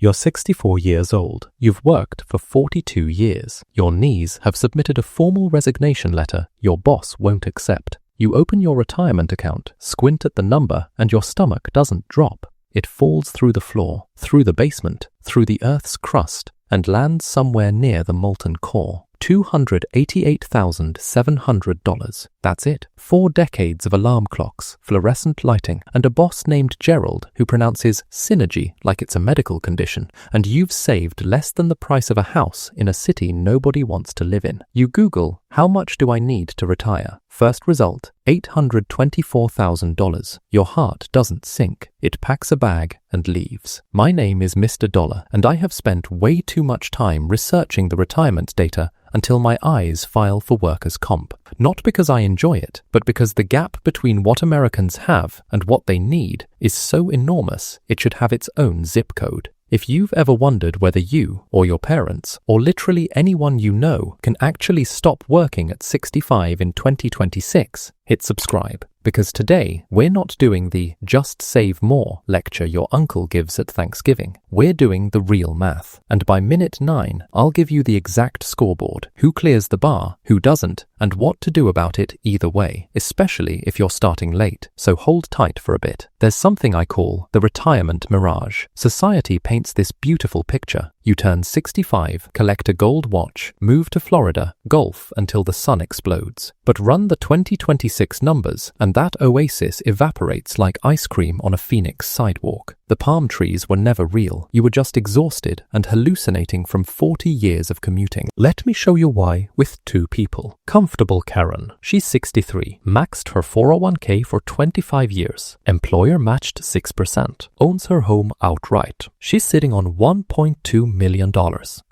You're 64 years old. You've worked for 42 years. Your knees have submitted a formal resignation letter your boss won't accept. You open your retirement account, squint at the number, and your stomach doesn't drop. It falls through the floor, through the basement, through the Earth's crust, and lands somewhere near the molten core. $288,700. That's it. 4 decades of alarm clocks, fluorescent lighting, and a boss named Gerald who pronounces synergy like it's a medical condition, and you've saved less than the price of a house in a city nobody wants to live in. You Google, how much do I need to retire? First result, $824,000. Your heart doesn't sink. It packs a bag and leaves. My name is Mr. Dollar, and I have spent way too much time researching the retirement data until my eyes file for workers' comp. Not because I enjoy it, but because the gap between what Americans have and what they need is so enormous it should have its own zip code. If you've ever wondered whether you, or your parents, or literally anyone you know can actually stop working at 65 in 2026, hit subscribe. Because today, we're not doing the Just Save More lecture your uncle gives at Thanksgiving. We're doing the real math. And by minute 9, I'll give you the exact scoreboard, who clears the bar, who doesn't, and what to do about it either way, especially if you're starting late. So hold tight for a bit. There's something I call the Retirement Mirage. Society paints this beautiful picture. You turn 65, collect a gold watch, move to Florida, golf until the sun explodes. But run the 2026 numbers, and that oasis evaporates like ice cream on a Phoenix sidewalk. The palm trees were never real. You were just exhausted and hallucinating from 40 years of commuting. Let me show you why with 2 people. Comfortable Karen. She's 63, maxed her 401k for 25 years. Employer matched 6%. Owns her home outright. She's sitting on $1.2 million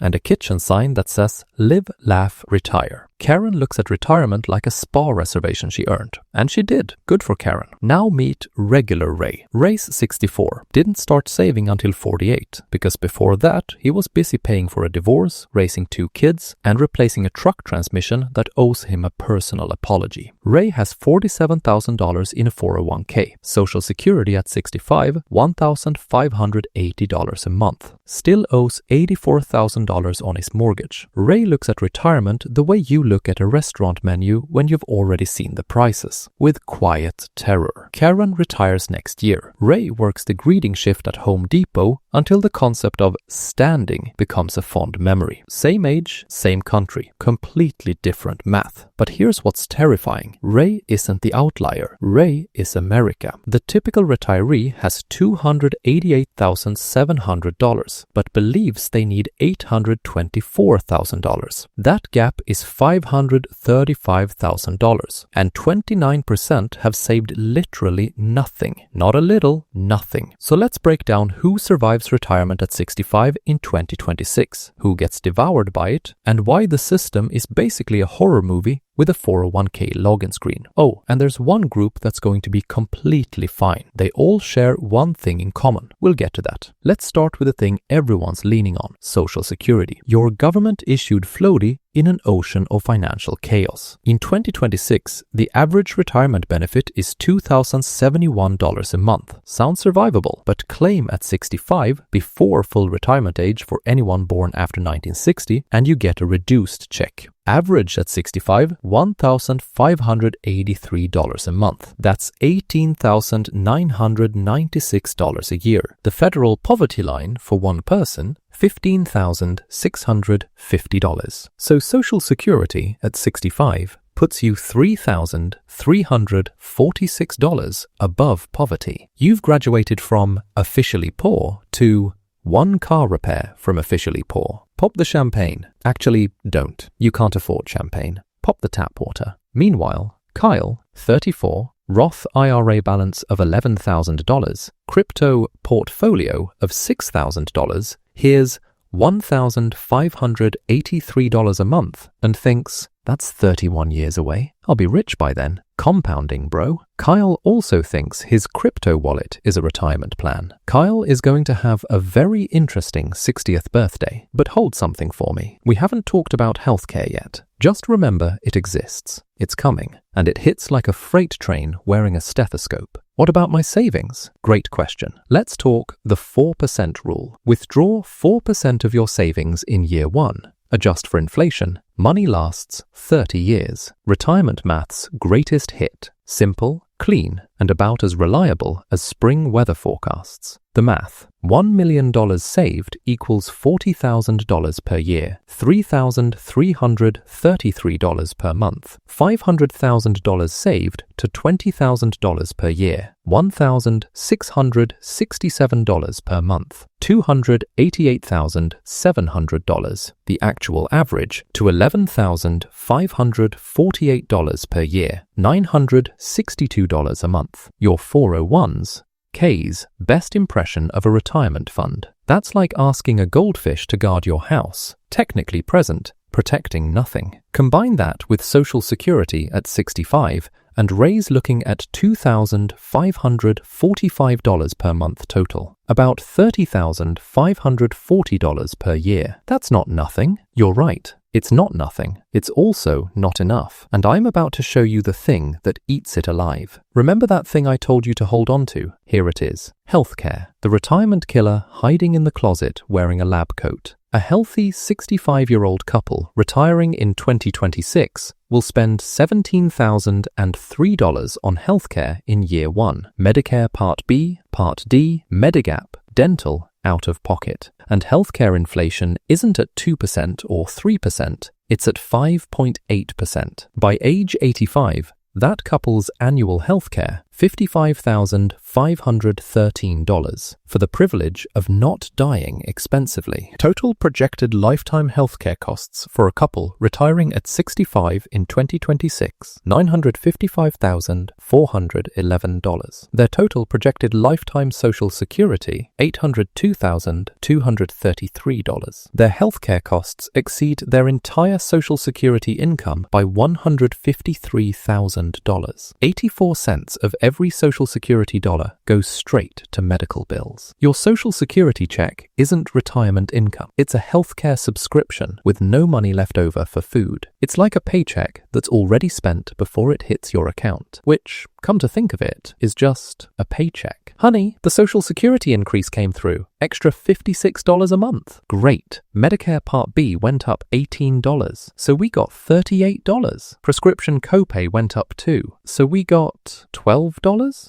and a kitchen sign that says Live, Laugh, Retire. Karen looks at retirement like a spa reservation she earned. And she did. Good for Karen. Now meet regular Ray. Ray's 64. Didn't start saving until 48, because before that, he was busy paying for a divorce, raising 2 kids, and replacing a truck transmission that owes him a personal apology. Ray has $47,000 in a 401k. Social Security at 65, $1,580 a month. Still owes $84,000 on his mortgage. Ray looks at retirement the way you look at a restaurant menu when you've already seen the prices, with quiet terror. Karen retires next year. Ray works the greeting shift at Home Depot until the concept of standing becomes a fond memory. Same age, same country, completely different math. But here's what's terrifying. Ray isn't the outlier. Ray is America. The typical retiree has $288,700, but believes they need $824,000. That gap is $535,000, and 29% have saved literally nothing. Not a little, nothing. So let's break down who survives retirement at 65 in 2026, who gets devoured by it, and why the system is basically a horror movie with a 401k login screen. Oh, and there's one group that's going to be completely fine. They all share one thing in common. We'll get to that. Let's start with the thing everyone's leaning on, Social Security. Your government-issued floaty in an ocean of financial chaos. In 2026, the average retirement benefit is $2,071 a month. Sounds survivable, but claim at 65 before full retirement age for anyone born after 1960 and you get a reduced check. Average at 65, $1,583 a month. That's $18,996 a year. The federal poverty line for one person, $15,650. So Social Security at 65 puts you $3,346 above poverty. You've graduated from officially poor to one car repair from officially poor. Pop the champagne. Actually, don't. You can't afford champagne. Pop the tap water. Meanwhile, Kyle, 34, Roth IRA balance of $11,000, crypto portfolio of $6,000, here's $1,583 a month and thinks, That's 31 years away. I'll be rich by then. Compounding, bro. Kyle also thinks his crypto wallet is a retirement plan. Kyle is going to have a very interesting 60th birthday. But hold something for me. We haven't talked about healthcare yet. Just remember it exists. It's coming. And it hits like a freight train wearing a stethoscope. What about my savings? Great question. Let's talk the 4% rule. Withdraw 4% of your savings in year 1. Adjust for inflation. Money lasts 30 years. Retirement math's greatest hit. Simple, clean, and about as reliable as spring weather forecasts. The math. $1 million saved equals $40,000 per year, $3,333 per month. $500,000 saved to $20,000 per year, $1,667 per month. $288,700, the actual average, to $11,548 per year, $962 a month. Your 401s, K's best impression of a retirement fund. That's like asking a goldfish to guard your house, technically present, protecting nothing. Combine that with Social Security at 65 and Ray's looking at $2,545 per month total, about $30,540 per year. That's not nothing. You're right. It's not nothing. It's also not enough. And I'm about to show you the thing that eats it alive. Remember that thing I told you to hold on to? Here it is. Healthcare. The retirement killer hiding in the closet wearing a lab coat. A healthy 65-year-old couple retiring in 2026 will spend $17,003 on healthcare in year 1. Medicare Part B, Part D, Medigap, dental, out of pocket. And healthcare inflation isn't at 2% or 3%, it's at 5.8%. By age 85, that couple's annual healthcare, $55,513, for the privilege of not dying expensively. Total projected lifetime healthcare costs for a couple retiring at 65 in 2026, $955,411. Their total projected lifetime Social Security, $802,233. Their healthcare costs exceed their entire Social Security income by $153,000. 84 cents of every Social Security dollar goes straight to medical bills. Your Social Security check isn't retirement income. It's a healthcare subscription with no money left over for food. It's like a paycheck that's already spent before it hits your account, which, come to think of it, is just a paycheck. Honey, the Social Security increase came through. Extra $56 a month. Great. Medicare Part B went up $18, so we got $38. Prescription copay went up too, so we got $12.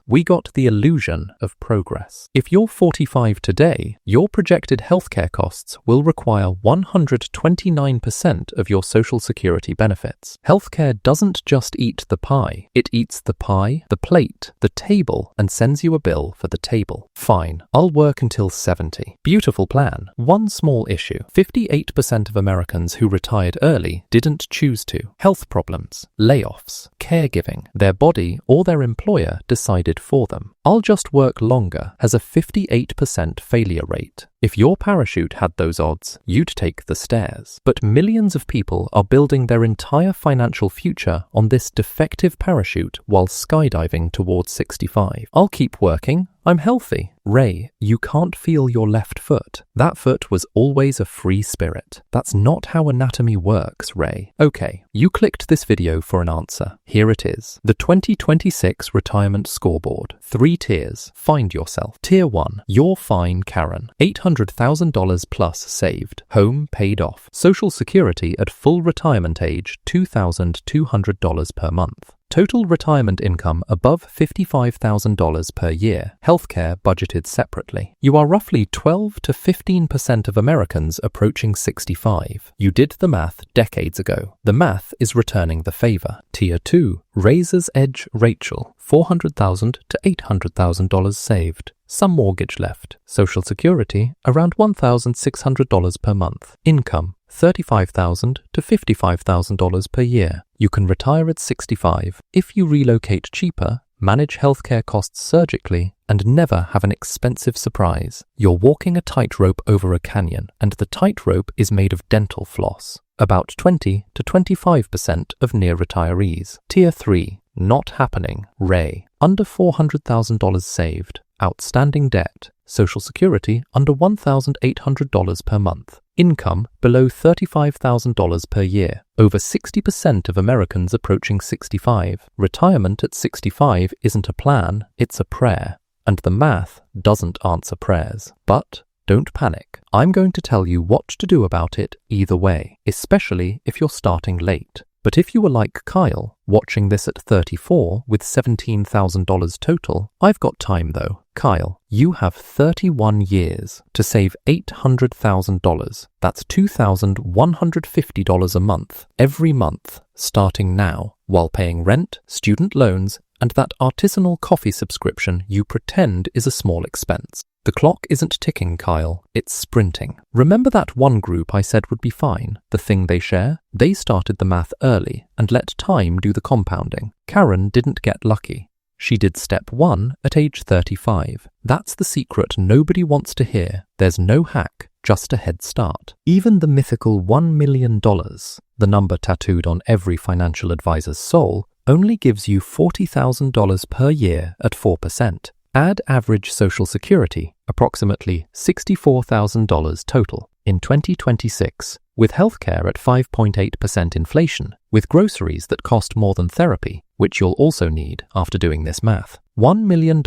We got the illusion of progress. If you're 45 today, your projected healthcare costs will require 129% of your Social Security benefits. Healthcare doesn't just eat the pie. It eats the pie, the plate, the table, and sends you a bill for the table. Fine, I'll work until 70. Beautiful plan. One small issue. 58% of Americans who retired early didn't choose to. Health problems, layoffs, caregiving. Their body or their employer decided for them. I'll just work longer has a 58% failure rate. If your parachute had those odds, you'd take the stairs. But millions of people are building their entire financial future on this defective parachute while skydiving towards 65. I'll keep working. I'm healthy. Ray, you can't feel your left foot. That foot was always a free spirit. That's not how anatomy works, Ray. Okay, you clicked this video for an answer. Here it is. The 2026 Retirement Scoreboard. 3 tiers. Find yourself. Tier 1. You're fine, Karen. $800,000 plus saved. Home paid off. Social Security at full retirement age, $2,200 per month. Total retirement income above $55,000 per year. Healthcare budgeted separately. You are roughly 12 to 15% of Americans approaching 65. You did the math decades ago. The math is returning the favor. Tier 2. Razor's Edge Rachel. $400,000 to $800,000 saved. Some mortgage left. Social Security, around $1,600 per month. Income, $35,000 to $55,000 per year. You can retire at 65. If you relocate cheaper, manage healthcare costs surgically, and never have an expensive surprise. You're walking a tightrope over a canyon, and the tightrope is made of dental floss. About 20 to 25% of near retirees. Tier 3. Not happening. Ray. Under $400,000 saved. Outstanding debt. Social Security under $1,800 per month. Income below $35,000 per year. Over 60% of Americans approaching 65. Retirement at 65 isn't a plan, it's a prayer. And the math doesn't answer prayers. But don't panic. I'm going to tell you what to do about it either way, especially if you're starting late. But if you were like Kyle, watching this at 34 with $17,000 total, I've got time though. Kyle, you have 31 years to save $800,000. That's $2,150 a month, every month, starting now, while paying rent, student loans, and that artisanal coffee subscription you pretend is a small expense. The clock isn't ticking, Kyle, it's sprinting. Remember that one group I said would be fine, the thing they share? They started the math early and let time do the compounding. Karen didn't get lucky. She did step 1 at age 35. That's the secret nobody wants to hear. There's no hack, just a head start. Even the mythical $1 million, the number tattooed on every financial advisor's soul, only gives you $40,000 per year at 4%. Add average Social Security, approximately $64,000 total. In 2026, with healthcare at 5.8% inflation, with groceries that cost more than therapy, which you'll also need after doing this math, $1 million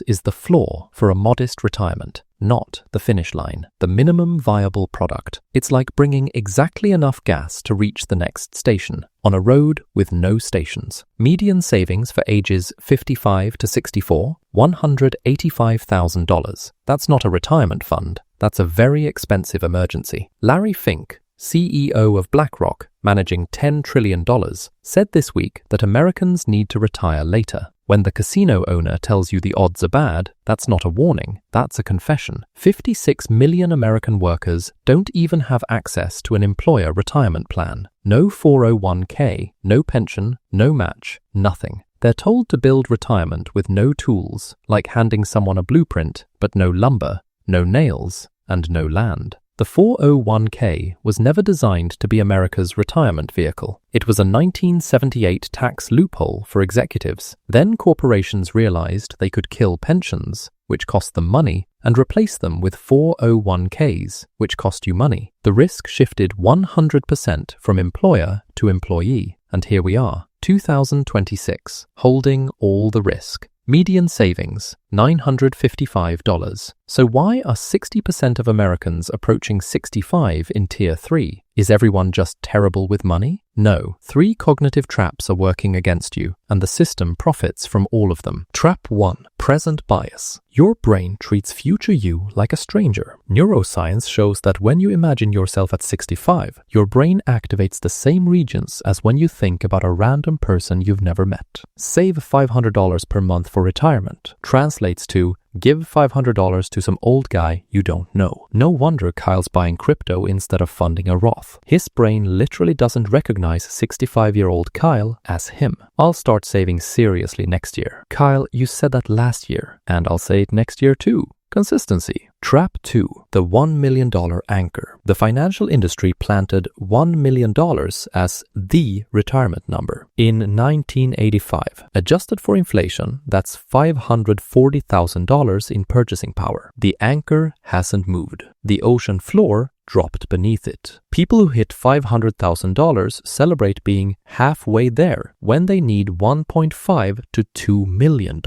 is the floor for a modest retirement, not the finish line, the minimum viable product. It's like bringing exactly enough gas to reach the next station, on a road with no stations. Median savings for ages 55 to 64, $185,000. That's not a retirement fund, that's a very expensive emergency. Larry Fink, CEO of BlackRock, managing $10 trillion, said this week that Americans need to retire later. When the casino owner tells you the odds are bad, that's not a warning, that's a confession. 56 million American workers don't even have access to an employer retirement plan. No 401k, no pension, no match, nothing. They're told to build retirement with no tools, like handing someone a blueprint, but no lumber, no nails, and no land. The 401k was never designed to be America's retirement vehicle. It was a 1978 tax loophole for executives. Then corporations realized they could kill pensions, which cost them money, and replace them with 401ks, which cost you money. The risk shifted 100% from employer to employee, and here we are, 2026, holding all the risk. Median savings, $955. So why are 60% of Americans approaching 65 in Tier 3? Is everyone just terrible with money? No. 3 cognitive traps are working against you, and the system profits from all of them. Trap 1. Present bias. Your brain treats future you like a stranger. Neuroscience shows that when you imagine yourself at 65, your brain activates the same regions as when you think about a random person you've never met. Save $500 per month for retirement translates to give $500 to some old guy you don't know. No wonder Kyle's buying crypto instead of funding a Roth. His brain literally doesn't recognize 65-year-old Kyle as him. I'll start saving seriously next year. Kyle, you said that last year, and I'll say it next year too. Consistency. Trap 2. The $1 million anchor. The financial industry planted $1 million as the retirement number in 1985. Adjusted for inflation, that's $540,000 in purchasing power. The anchor hasn't moved. The ocean floor dropped beneath it. People who hit $500,000 celebrate being halfway there when they need $1.5 to $2 million.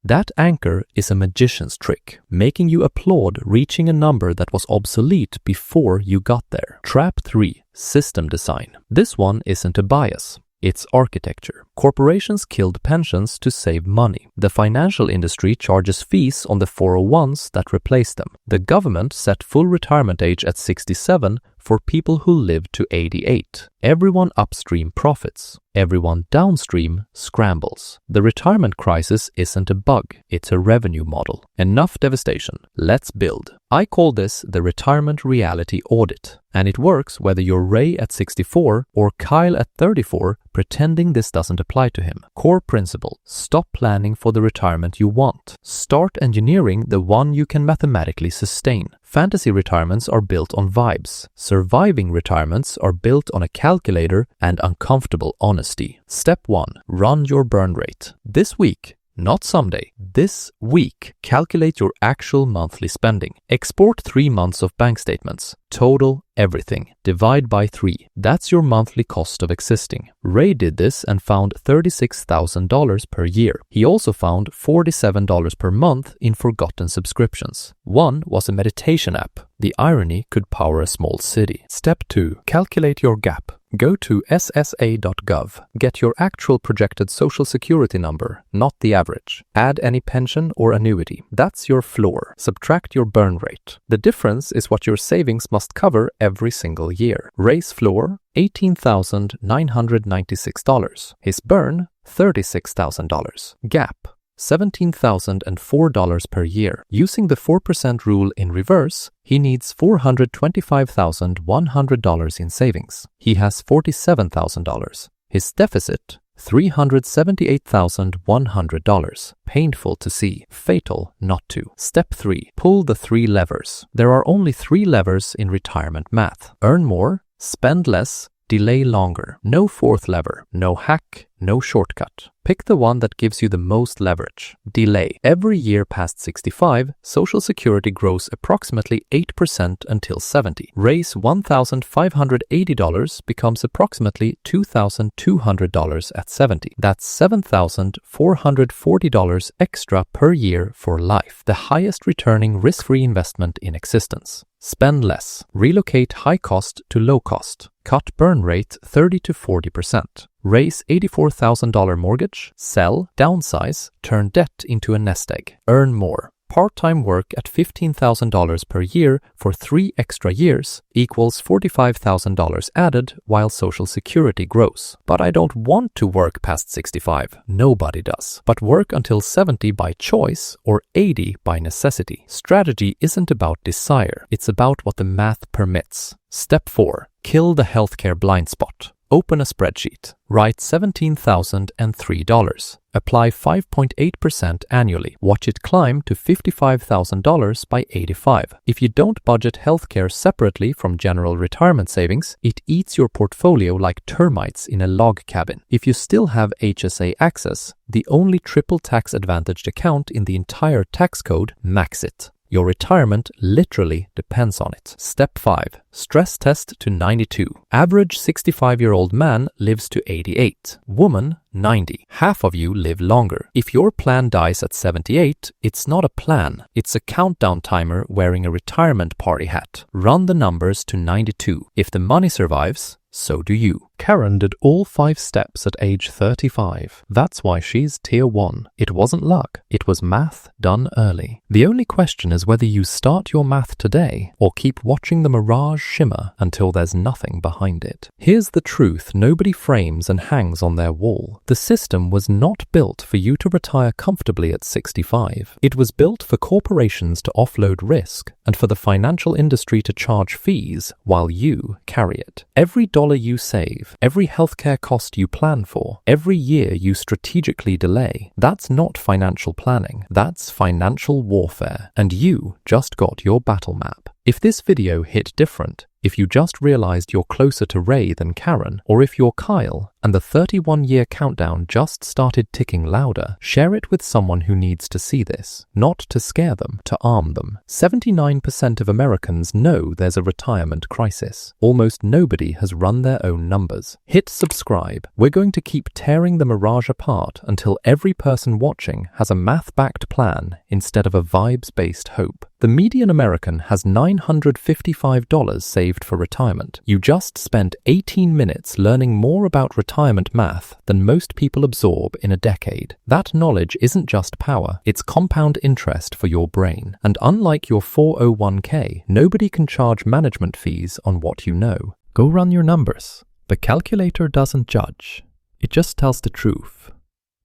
That anchor is a magician's trick, making you applaud reaching a number that was obsolete before you got there. Trap 3. System design. This one isn't a bias. It's architecture. Corporations killed pensions to save money. The financial industry charges fees on the 401s that replace them. The government set full retirement age at 67 for people who live to 88. Everyone upstream profits. Everyone downstream scrambles. The retirement crisis isn't a bug, it's a revenue model. Enough devastation. Let's build. I call this the Retirement Reality Audit, and it works whether you're Ray at 64 or Kyle at 34 pretending this doesn't apply to him. Core principle: stop planning for the retirement you want. Start engineering the one you can mathematically sustain. Fantasy retirements are built on vibes. Surviving retirements are built on a calculator and uncomfortable honesty. Step 1. Run your burn rate. This week, not someday, this week, calculate your actual monthly spending. Export 3 months of bank statements. Total everything. Divide by 3. That's your monthly cost of existing. Ray did this and found $36,000 per year. He also found $47 per month in forgotten subscriptions. One was a meditation app. The irony could power a small city. Step 2. Calculate your gap. Go to ssa.gov. Get your actual projected social security number, not the average. Add any pension or annuity. That's your floor. Subtract your burn rate. The difference is what your savings must cover every single year. Ray's floor, $18,996. His burn, $36,000. Gap, $17,004 per year. Using the 4% rule in reverse, he needs $425,100 in savings. He has $47,000. His deficit, $378,100. Painful to see, fatal not to. Step 3. Pull the 3 levers. There are only 3 levers in retirement math. Earn more, spend less, delay longer. No 4th lever, no hack, no shortcut. Pick the one that gives you the most leverage. Delay. Every year past 65, Social Security grows approximately 8% until 70. Ray's $1,580 becomes approximately $2,200 at 70. That's $7,440 extra per year for life. The highest returning risk-free investment in existence. Spend less. Relocate high cost to low cost. Cut burn rate 30 to 40%. Raise $84,000 mortgage. Sell, downsize, turn debt into a nest egg. Earn more. Part-time work at $15,000 per year for 3 extra years equals $45,000 added while Social Security grows. But I don't want to work past 65. Nobody does. But work until 70 by choice or 80 by necessity. Strategy isn't about desire. It's about what the math permits. Step 4. Kill the healthcare blind spot. Open a spreadsheet. Write $17,003. Apply 5.8% annually. Watch it climb to $55,000 by 85. If you don't budget healthcare separately from general retirement savings, it eats your portfolio like termites in a log cabin. If you still have HSA access, the only triple tax advantaged account in the entire tax code, max it. Your retirement literally depends on it. Step 5. Stress test to 92. Average 65-year-old man lives to 88. Woman, 90. Half of you live longer. If your plan dies at 78, it's not a plan. It's a countdown timer wearing a retirement party hat. Run the numbers to 92. If the money survives, so do you. Karen did all 5 steps at age 35. That's why she's tier 1. It wasn't luck. It was math done early. The only question is whether you start your math today or keep watching the mirage shimmer until there's nothing behind it. Here's the truth nobody frames and hangs on their wall. The system was not built for you to retire comfortably at 65. It was built for corporations to offload risk and for the financial industry to charge fees while you carry it. Every dollar you save, every healthcare cost you plan for, every year you strategically delay, that's not financial planning, that's financial warfare, and you just got your battle map. If this video hit different, if you just realized you're closer to Ray than Karen, or if you're Kyle and the 31-year countdown just started ticking louder, share it with someone who needs to see this, not to scare them, to arm them. 79% of Americans know there's a retirement crisis. Almost nobody has run their own numbers. Hit subscribe. We're going to keep tearing the mirage apart until every person watching has a math-backed plan instead of a vibes-based hope. The median American has $955 saved for retirement. You just spent 18 minutes learning more about retirement math than most people absorb in a decade. That knowledge isn't just power, it's compound interest for your brain. And unlike your 401k, nobody can charge management fees on what you know. Go run your numbers. The calculator doesn't judge. It just tells the truth.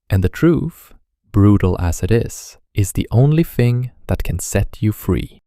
And the truth, brutal as it is the only thing that can set you free.